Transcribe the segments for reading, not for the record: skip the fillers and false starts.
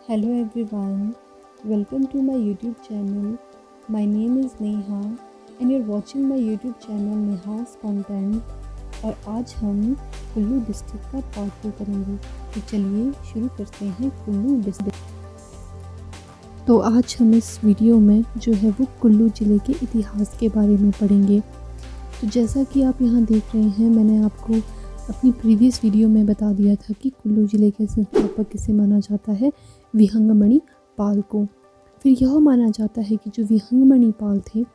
Hello everyone, welcome to my YouTube channel. My name is Neha and you're watching my YouTube channel Neha's Content। और आज हम Kullu district का part 2 करेंगे। तो चलिए शुरू करते हैं कुल्लू डिस्ट्रिक्ट। तो आज हम इस वीडियो में जो है वो कुल्लू ज़िले के इतिहास के बारे में पढ़ेंगे। तो जैसा कि आप यहाँ देख रहे हैं, मैंने आपको अपनी प्रीवियस वीडियो में बता दिया था कि कुल्लू ज़िले के संस्थापक किसे माना जाता है, विहंगमणि पाल को। फिर यह माना जाता है कि जो विहंगमणि पाल थे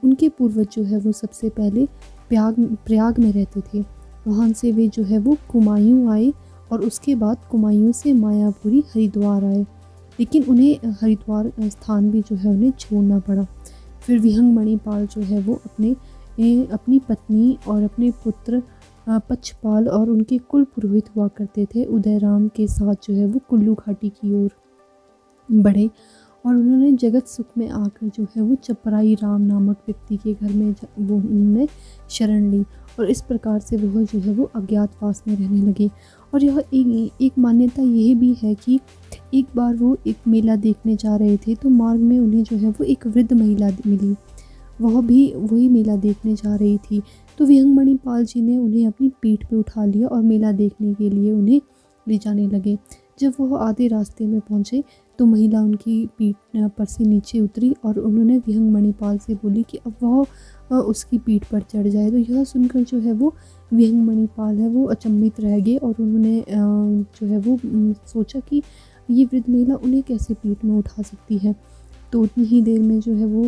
उनके पूर्वज जो है वो सबसे पहले प्रयाग में रहते थे। वहाँ से वे जो है वो कुमायूं आए और उसके बाद कुमायूं से मायापुरी हरिद्वार आए, लेकिन उन्हें हरिद्वार स्थान भी जो है उन्हें छोड़ना पड़ा। फिर विहंगमणि पाल जो है वो अपनी पत्नी और अपने पुत्र पक्षपाल और उनके कुल पुरोहित हुआ करते थे उदयराम के साथ जो है वो कुल्लू घाटी की ओर बढ़े और उन्होंने जगत सुख में आकर जो है वो चपराई राम नामक व्यक्ति के घर में वो उन्होंने शरण ली और इस प्रकार से वह जो है वो अज्ञातवास में रहने लगे। और यह एक मान्यता यह भी है कि एक बार वो एक मेला देखने जा रहे थे तो मार्ग में उन्हें जो है वो एक वृद्ध महिला मिली, वह भी वही मेला देखने जा रही थी। तो विहंगमणि पाल जी ने उन्हें अपनी पीठ पे उठा लिया और मेला देखने के लिए उन्हें ले जाने लगे। जब वह आधे रास्ते में पहुंचे तो महिला उनकी पीठ पर से नीचे उतरी और उन्होंने विहंगमणि पाल से बोली कि अब वह उसकी पीठ पर चढ़ जाए। तो यह सुनकर जो है वो विहंगमणि पाल है वो अचंभित रह गए और उन्होंने जो है वो सोचा कि ये वृद्ध महिला उन्हें कैसे पीठ में उठा सकती है। तो उतनी ही देर में जो है वो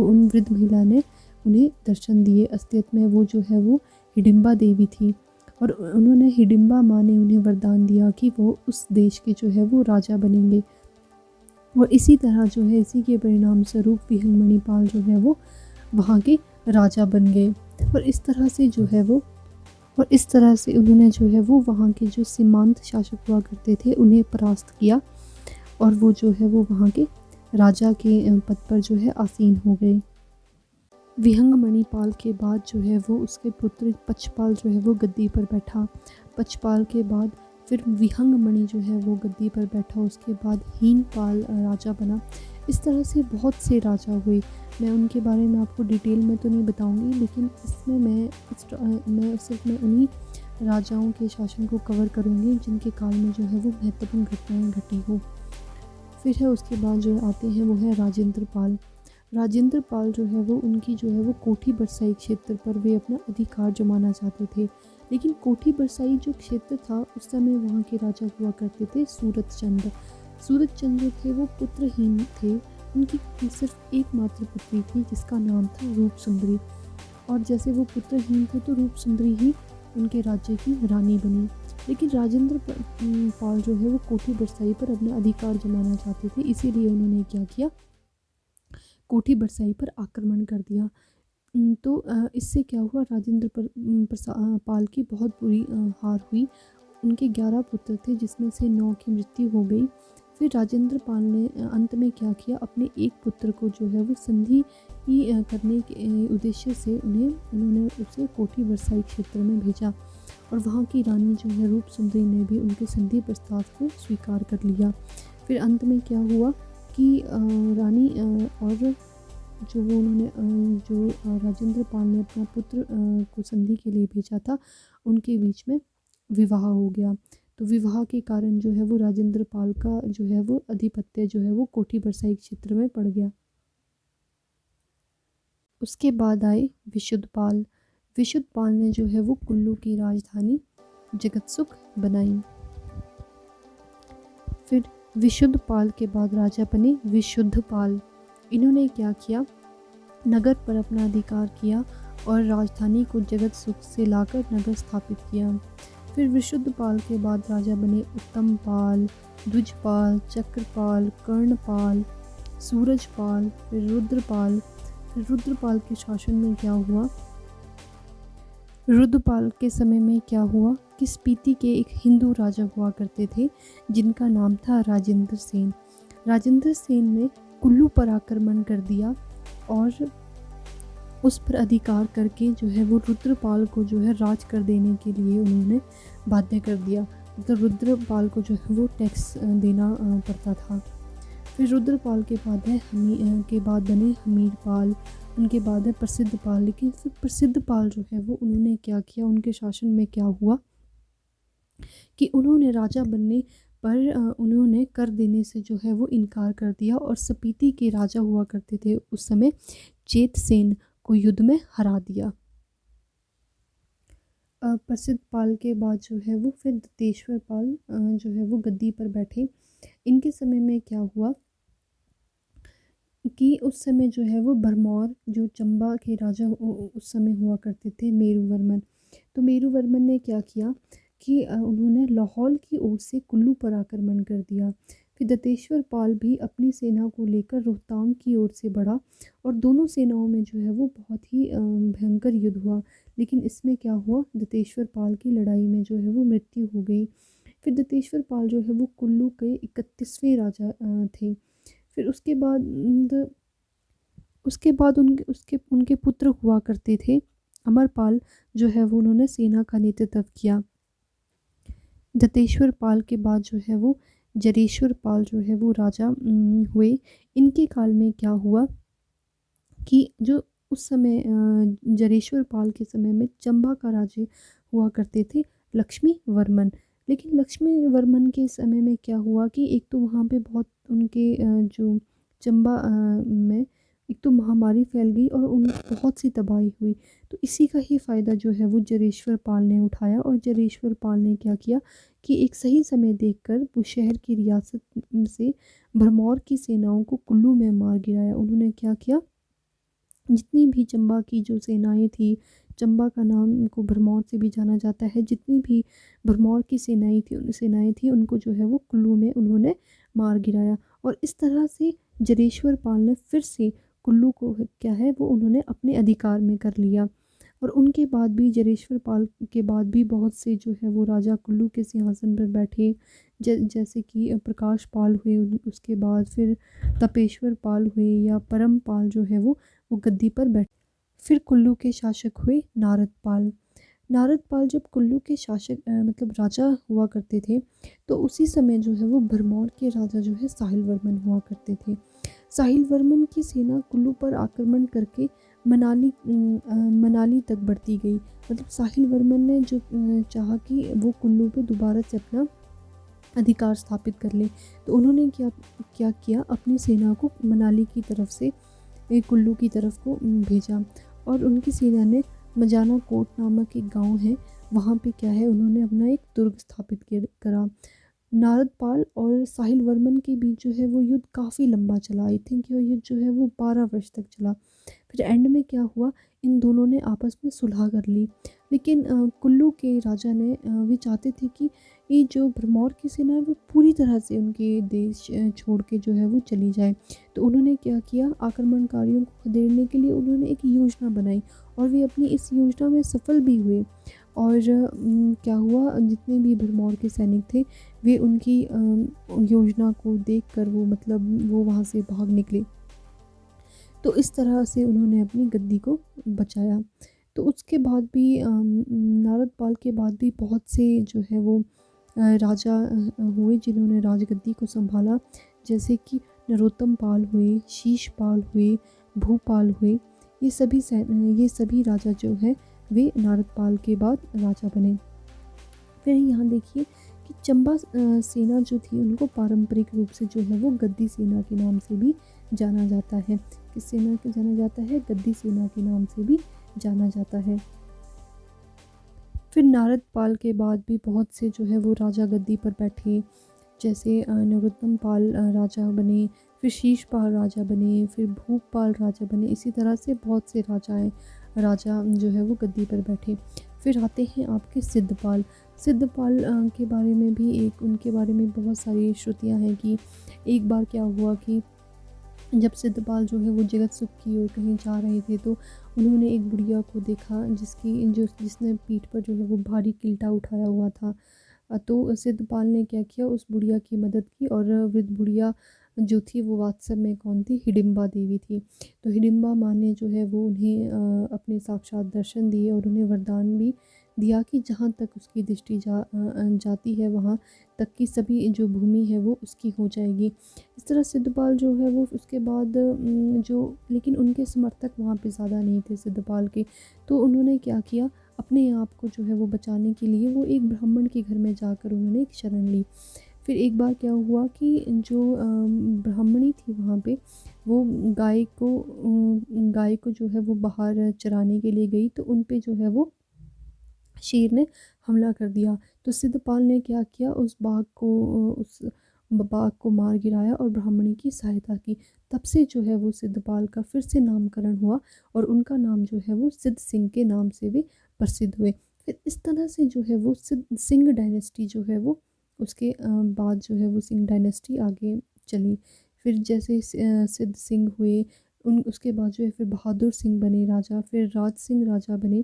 उन वृद्ध महिला ने उन्हें दर्शन दिए। असलियत में वो जो है वो हिडिंबा देवी थी और उन्होंने हिडिंबा माँ ने उन्हें वरदान दिया कि वो उस देश के जो है वो राजा बनेंगे। और इसी तरह जो है इसी के परिणाम स्वरूप विहंगमणि पाल जो है वो वहाँ के राजा बन गए। और इस तरह से उन्होंने जो है वो वहाँ के जो सीमांत शासक हुआ करते थे उन्हें परास्त किया और वो जो है वो वहाँ के राजा के पद पर जो है आसीन हो गए। विहंगमणि पाल के बाद जो है वो उसके पुत्र पक्षपाल जो है वो गद्दी पर बैठा। पक्षपाल के बाद फिर विहंगमणि जो है वो गद्दी पर बैठा, उसके बाद हीनपाल राजा बना। इस तरह से बहुत से राजा हुए। मैं उनके बारे में आपको डिटेल में तो नहीं बताऊंगी, लेकिन इसमें मैं सिर्फ उन्हीं राजाओं के शासन को कवर करूंगी जिनके काल में जो है वो महत्वपूर्ण घटनाएं घटी हो। फिर है उसके बाद जो आते हैं वो है राजेंद्र पाल। राजेंद्र पाल जो है वो उनकी जो है वो कोठी बरसाई क्षेत्र पर वे अपना अधिकार जमाना चाहते थे, लेकिन कोठी बरसाई जो क्षेत्र था उस समय वहाँ के राजा हुआ करते थे सूरत चंद। सूरत चंद जो थे वो पुत्रहीन थे, उनकी सिर्फ एकमात्र पुत्री थी जिसका नाम था रूप सुंदरी। और जैसे वो पुत्रहीन थे तो रूप सुंदरी ही उनके राज्य की रानी बनी। लेकिन राजेंद्र पाल जो है वो कोठी बरसाई पर अपना अधिकार जमाना चाहते थे, इसीलिए उन्होंने क्या किया, कोठी बरसाई पर आक्रमण कर दिया। तो इससे क्या हुआ, राजेंद्र पाल की बहुत बुरी हार हुई। उनके 11 पुत्र थे जिसमें से 9 की मृत्यु हो गई। फिर राजेंद्र पाल ने अंत में क्या किया, अपने एक पुत्र को जो है वो संधि करने के उद्देश्य से उन्होंने उसे कोठी बरसाई क्षेत्र में भेजा और वहाँ की रानी जो है रूप सुंदरी ने भी उनके संधि प्रस्ताव को स्वीकार कर लिया। फिर अंत में क्या हुआ कि रानी और जो राजेंद्र पाल ने अपना पुत्र को संधि के लिए भेजा था उनके बीच में विवाह हो गया। तो विवाह के कारण जो है वो राजेंद्र पाल का जो है वो आधिपत्य जो है वो कोठी बरसाई क्षेत्र में पड़ गया। उसके बाद आए विशुद्ध पाल। विशुद्ध पाल ने जो है वो कुल्लू की राजधानी जगतसुख बनाई। फिर विशुद्ध पाल के बाद राजा बने विशुद्ध पाल। इन्होंने क्या किया, नगर पर अपना अधिकार किया और राजधानी को जगत सुख से लाकर नगर स्थापित किया। फिर विशुद्ध पाल के बाद राजा बने उत्तम पाल, द्विजपाल, चक्रपाल, कर्णपाल, सूरजपाल, फिर रुद्रपाल। फिर रुद्रपाल के शासन में क्या हुआ, रुद्रपाल के समय में क्या हुआ कि स्पीति के एक हिंदू राजा हुआ करते थे जिनका नाम था राजेंद्र सेन। राजेंद्र सेन ने कुल्लू पर आक्रमण कर दिया और उस पर अधिकार करके जो है वो रुद्रपाल को जो है राज कर देने के लिए उन्होंने बाध्य कर दिया। मतलब रुद्रपाल को जो है वो टैक्स देना पड़ता था। फिर रुद्रपाल के बाद है के बाद बने हमीरपाल, उनके बाद है प्रसिद्धपाल। लेकिन फिर प्रसिद्धपाल जो है वो उन्होंने क्या किया, उनके शासन में क्या हुआ कि उन्होंने राजा बनने पर उन्होंने कर देने से जो है वो इनकार कर दिया और स्पीति के राजा हुआ करते थे उस समय, चेतसेन को युद्ध में हरा दिया। प्रसिद्ध पाल के बाद जो है वो फिर दत्तेश्वर पाल जो है वो गद्दी पर बैठे। इनके समय में क्या हुआ कि उस समय जो है वो भरमौर जो चंबा के राजा उस समय हुआ करते थे, मेरुवर्मन। तो मेरुवर्मन ने क्या किया कि उन्होंने लाहौल की ओर से कुल्लू पर आक्रमण कर दिया। फिर दत्तेश्वर पाल भी अपनी सेना को लेकर रोहतांग की ओर से बढ़ा और दोनों सेनाओं में जो है वो बहुत ही भयंकर युद्ध हुआ। लेकिन इसमें क्या हुआ, दत्तेश्वर पाल की लड़ाई में जो है वो मृत्यु हो गई। फिर दत्तेश्वर पाल जो है वो कुल्लू के 31वें राजा थे। फिर उसके बाद उनके पुत्र हुआ करते थे। अमरपाल जो है वो उन्होंने सेना का नेतृत्व किया। दत्तेश्वर पाल के बाद जो है वो जरेश्वर पाल जो है वो राजा हुए। इनके काल में क्या हुआ कि जो उस समय जरेश्वर पाल के समय में चंबा का राज्य हुआ करते थे लक्ष्मी वर्मन। लेकिन लक्ष्मी वर्मन के समय में क्या हुआ कि एक तो वहाँ पे बहुत उनके जो चंबा में एक तो महामारी फैल गई और उन बहुत सी तबाही हुई। तो इसी का ही फ़ायदा जो है वो जरेश्वर पाल ने उठाया और जरेश्वर पाल ने क्या किया कि एक सही समय देखकर बुशहर की रियासत से भरमौर की सेनाओं को कुल्लू में मार गिराया। उन्होंने क्या किया, जितनी भी चंबा की जो सेनाएं थी, चंबा का नाम को भरमौर से भी जाना जाता है, जितनी भी भरमौर की सेनाएं थी उनको जो है वो कुल्लू में उन्होंने मार गिराया। और इस तरह से जरेश्वर पाल ने फिर से कुल्लू को क्या है वो उन्होंने अपने अधिकार में कर लिया। और उनके बाद भी जरेश्वर पाल के बाद भी बहुत से जो है वो राजा कुल्लू के सिंहासन पर बैठे। जैसे कि प्रकाश पाल हुए, उसके बाद फिर तपेश्वर पाल हुए या परम पाल जो है वो गद्दी पर बैठे। फिर कुल्लू के शासक हुए नारद पाल। नारद पाल जब कुल्लू के शासक मतलब राजा हुआ करते थे तो उसी समय जो है वो भरमौर के राजा जो है साहिल वर्मन हुआ करते थे। साहिल वर्मन की सेना कुल्लू पर आक्रमण करके मनाली तक बढ़ती गई। मतलब साहिल वर्मन ने जो चाहा कि वो कुल्लू पे दोबारा से अपना अधिकार स्थापित कर ले, तो उन्होंने क्या क्या किया, अपनी सेना को मनाली की तरफ से कुल्लू की तरफ को भेजा। और उनकी सेना ने मजाना कोट नामक एक गांव है, वहाँ पे क्या है उन्होंने अपना एक दुर्ग स्थापित करा। नारद पाल और साहिल वर्मन के बीच जो है वो युद्ध काफ़ी लंबा चला। आई थिंक ये युद्ध जो है वो 12 वर्ष तक चला। फिर एंड में क्या हुआ, इन दोनों ने आपस में सुलह कर ली। लेकिन कुल्लू के राजा ने वे चाहते थे कि ये जो भरमौर की सेना है वो पूरी तरह से उनके देश छोड़ के जो है वो चली जाए। तो उन्होंने क्या किया, आक्रमणकारियों को खदेड़ने के लिए उन्होंने एक योजना बनाई और वे अपनी इस योजना में सफल भी हुए। और क्या हुआ, जितने भी भरमौर के सैनिक थे वे उनकी योजना को देखकर वो वहाँ से भाग निकले। तो इस तरह से उन्होंने अपनी गद्दी को बचाया। तो उसके बाद भी नारद पाल के बाद भी बहुत से जो है वो राजा हुए जिन्होंने राजगद्दी को संभाला। जैसे कि नरोत्तम पाल हुए, शीश पाल हुए, भूपाल हुए। ये सभी राजा जो है वे नारद पाल के बाद राजा बने। फिर यहाँ देखिए कि चंबा सेना जो थी उनको पारंपरिक रूप से जो है वो गद्दी सेना के नाम से भी जाना जाता है। किस सेना के जाना जाता है, गद्दी सेना के नाम से भी जाना जाता है। फिर नारद पाल के बाद भी बहुत से जो है वो राजा गद्दी पर बैठे। जैसे नरोत्तम पाल राजा बने, फिर शीशपाल राजा बने, फिर भूपाल राजा बने। इसी तरह से बहुत से राजा जो है वो गद्दी पर बैठे। फिर आते हैं आपके सिद्धपाल। सिद्धपाल के बारे में भी उनके बारे में बहुत सारी श्रुतियाँ हैं कि एक बार क्या हुआ कि जब सिद्धपाल जो है वो जगत सुख की ओर कहीं जा रहे थे तो उन्होंने एक बुढ़िया को देखा जिसने पीठ पर जो है वो भारी किल्टा उठाया हुआ था। तो सिद्धपाल ने क्या किया, उस बुढ़िया की मदद की और वृद्ध बुढ़िया जो थी वो वास्तव में कौन थी, हिडिंबा देवी थी। तो हिडिंबा माँ ने जो है वो उन्हें अपने साक्षात दर्शन दिए और उन्हें वरदान भी दिया कि जहाँ तक उसकी दृष्टि जाती है वहाँ तक की सभी जो भूमि है वो उसकी हो जाएगी। इस तरह सिद्धपाल जो है वो उसके बाद जो लेकिन उनके समर्थक वहाँ पे ज़्यादा नहीं थे सिद्धपाल के, तो उन्होंने क्या किया, अपने आप को जो है वो बचाने के लिए वो एक ब्राह्मण के घर में जाकर उन्होंने एक शरण ली। फिर एक बार क्या हुआ कि जो ब्राह्मणी थी वहाँ पे, वो गाय को जो है वो बाहर चराने के लिए गई, तो उन पे जो है वो शेर ने हमला कर दिया। तो सिद्धपाल ने क्या किया, उस बाघ को मार गिराया और ब्राह्मणी की सहायता की। तब से जो है वो सिद्धपाल का फिर से नामकरण हुआ और उनका नाम जो है वो सिद्ध सिंह के नाम से वे प्रसिद्ध हुए। फिर इस तरह से जो है वो सिंह डायनेस्टी जो है वो उसके बाद जो है वो सिंह डायनेस्टी आगे चली। फिर जैसे सिद्ध सिंह हुए, उन उसके बाद जो है फिर बहादुर सिंह बने राजा, फिर राज सिंह राजा बने।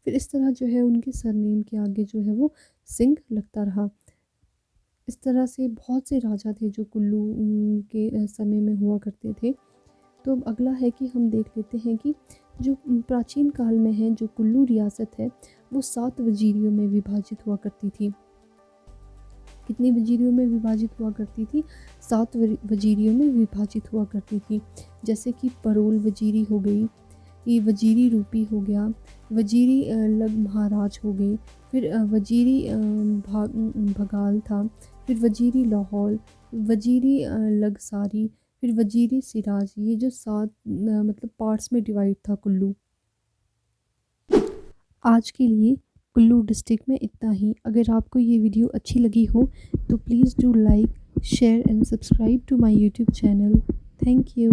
फिर इस तरह जो है उनके सरनेम के आगे जो है वो सिंह लगता रहा। इस तरह से बहुत से राजा थे जो कुल्लू के समय में हुआ करते थे। तो अब अगला है कि हम देख लेते हैं कि जो प्राचीन काल में है जो कुल्लू रियासत है वो 7 वजीरियों में विभाजित हुआ करती थी। कितनी वजीरियों में विभाजित हुआ करती थी? 7 वजीरियों में विभाजित हुआ करती थी। जैसे कि परोल वजीरी हो गई, ये वजीरी रूपी हो गया, वजीरी लग महाराज हो गई, फिर वजीरी भगाल था, फिर वजीरी लाहौल, वजीरी लगसारी, फिर वजीरी सिराज। ये जो 7 मतलब पार्ट्स में डिवाइड था कुल्लू। आज के लिए कुल्लू डिस्ट्रिक्ट में इतना ही। अगर आपको ये वीडियो अच्छी लगी हो तो please do like, share and subscribe to my YouTube channel. Thank you.